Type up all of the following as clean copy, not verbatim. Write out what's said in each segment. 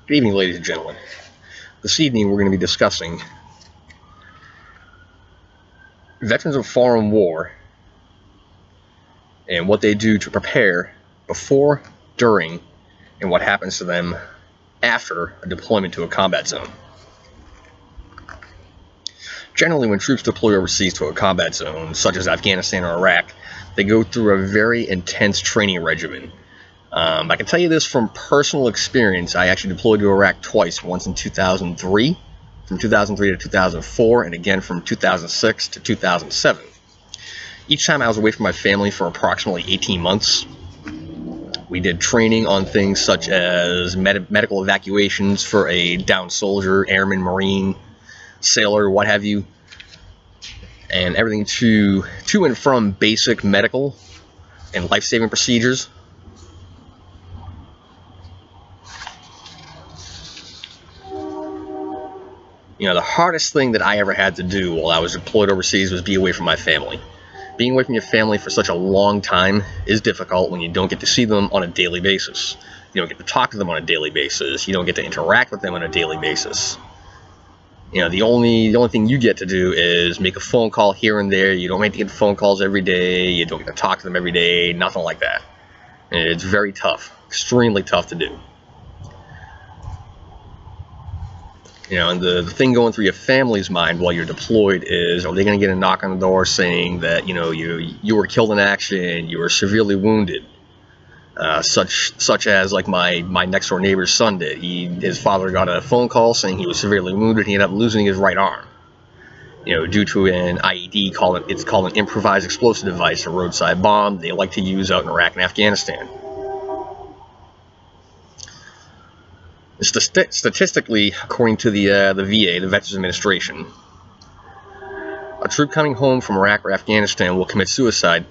Good evening, ladies and gentlemen. This evening we're going to be discussing veterans of foreign war and what they do to prepare before, during, and what happens to them after a deployment to a combat zone. Generally, when troops deploy overseas to a combat zone, such as Afghanistan or Iraq, they go through a very intense training regimen. I can tell you this from personal experience. I actually deployed to Iraq twice, once in 2003, from 2003 to 2004, and again from 2006 to 2007. Each time I was away from my family for approximately 18 months. We did training on things such as medical evacuations for a downed soldier, airman, marine, sailor, what have you, and everything to and from basic medical and life-saving procedures. You know, the hardest thing that I ever had to do while I was deployed overseas was be away from my family. Being away from your family for such a long time is difficult when you don't get to see them on a daily basis. You don't get to talk to them on a daily basis. You don't get to interact with them on a daily basis. You know, the only thing you get to do is make a phone call here and there. You don't get to get phone calls every day. You don't get to talk to them every day. Nothing like that. And it's very tough, extremely tough to do. You know, and the thing going through your family's mind while you're deployed is, are they going to get a knock on the door saying that, you know, you were killed in action, you were severely wounded, such as like my next door neighbor's son did. His father got a phone call saying he was severely wounded. He ended up losing his right arm, you know, due to an IED. It's called an improvised explosive device, a roadside bomb they like to use out in Iraq and Afghanistan. Statistically, according to the VA, the Veterans Administration, a troop coming home from Iraq or Afghanistan will commit suicide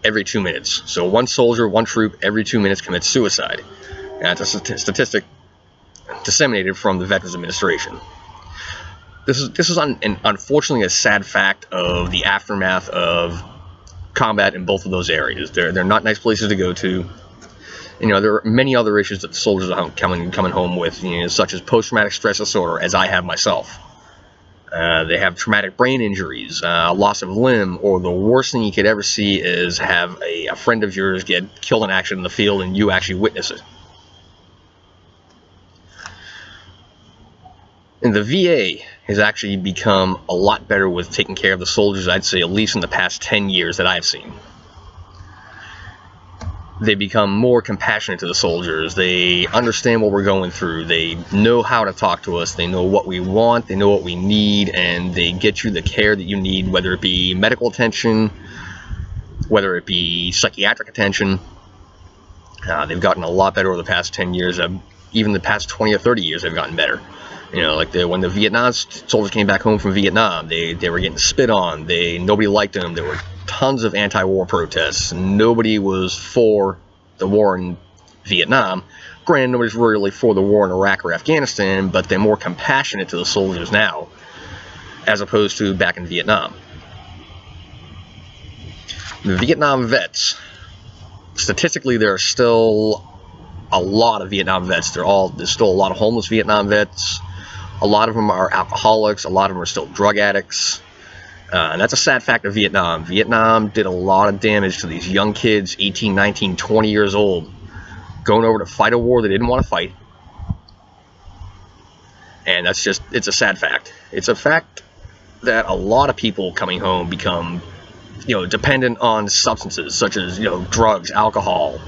every 2 minutes. So one soldier, one troop, every 2 minutes commits suicide. And that's a statistic disseminated from the Veterans Administration. This is unfortunately a sad fact of the aftermath of combat in both of those areas. They're not nice places to go to. You know, there are many other issues that the soldiers are coming home with, you know, such as post-traumatic stress disorder, as I have myself. They have traumatic brain injuries, loss of limb, or the worst thing you could ever see is have a friend of yours get killed in action in the field and you actually witness it. And the VA has actually become a lot better with taking care of the soldiers, I'd say, at least in the past 10 years that I've seen. They become more compassionate to the soldiers. They understand what we're going through. They know how to talk to us. They know what we want. They know what we need, and they get you the care that you need, whether it be medical attention, whether it be psychiatric attention. They've gotten a lot better over the past 10 years. Even the past 20 or 30 years, they've gotten better. You know, like when the Vietnam soldiers came back home from Vietnam, they were getting spit on. Nobody liked them. There were tons of anti-war protests. Nobody was for the war in Vietnam. Granted, nobody's really for the war in Iraq or Afghanistan, but they're more compassionate to the soldiers now, as opposed to back in Vietnam. The Vietnam vets, statistically, there are still a lot of Vietnam vets. There's still a lot of homeless Vietnam vets. A lot of them are alcoholics. A lot of them are still drug addicts. And that's a sad fact of Vietnam. Vietnam did a lot of damage to these young kids, 18, 19, 20 years old, going over to fight a war they didn't want to fight. And it's a sad fact. It's a fact that a lot of people coming home become, you know, dependent on substances such as, you know, drugs, alcohol.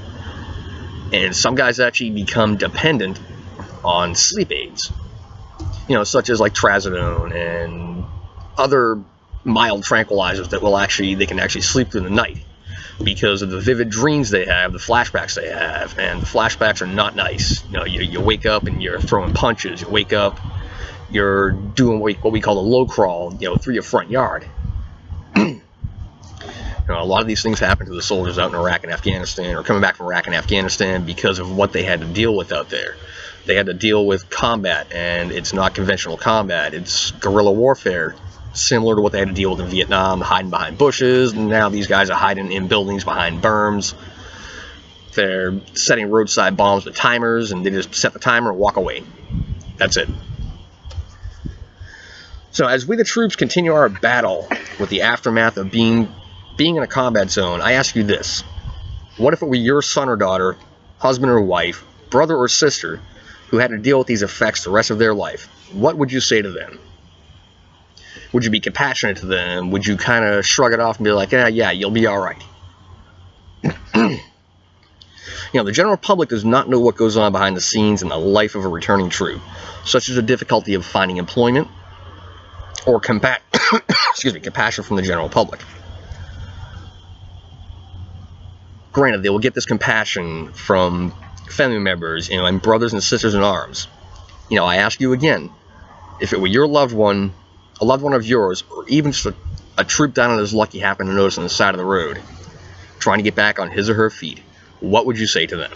And some guys actually become dependent on sleep aids, you know, such as like trazodone and other mild tranquilizers that they can actually sleep through the night because of the vivid dreams they have, the flashbacks they have, and the flashbacks are not nice. You know, you wake up and you're throwing punches. You wake up, you're doing what we call a low crawl, you know, through your front yard. You know, a lot of these things happen to the soldiers out in Iraq and Afghanistan, or coming back from Iraq and Afghanistan, because of what they had to deal with out there. They had to deal with combat, and it's not conventional combat. It's guerrilla warfare, similar to what they had to deal with in Vietnam, hiding behind bushes. And now these guys are hiding in buildings behind berms. They're setting roadside bombs with timers, and they just set the timer and walk away. That's it. So as we the troops continue our battle with the aftermath of being in a combat zone, I ask you this. What if it were your son or daughter, husband or wife, brother or sister, who had to deal with these effects the rest of their life? What would you say to them? Would you be compassionate to them? Would you kind of shrug it off and be like, yeah, you'll be all right? The general public does not know what goes on behind the scenes in the life of a returning troop, such as the difficulty of finding employment or compassion from the general public. Granted, they will get this compassion from family members, and brothers and sisters in arms. I ask you again, if it were your loved one, a loved one of yours, or even just a troop down on his luck you happen to notice on the side of the road, trying to get back on his or her feet, what would you say to them?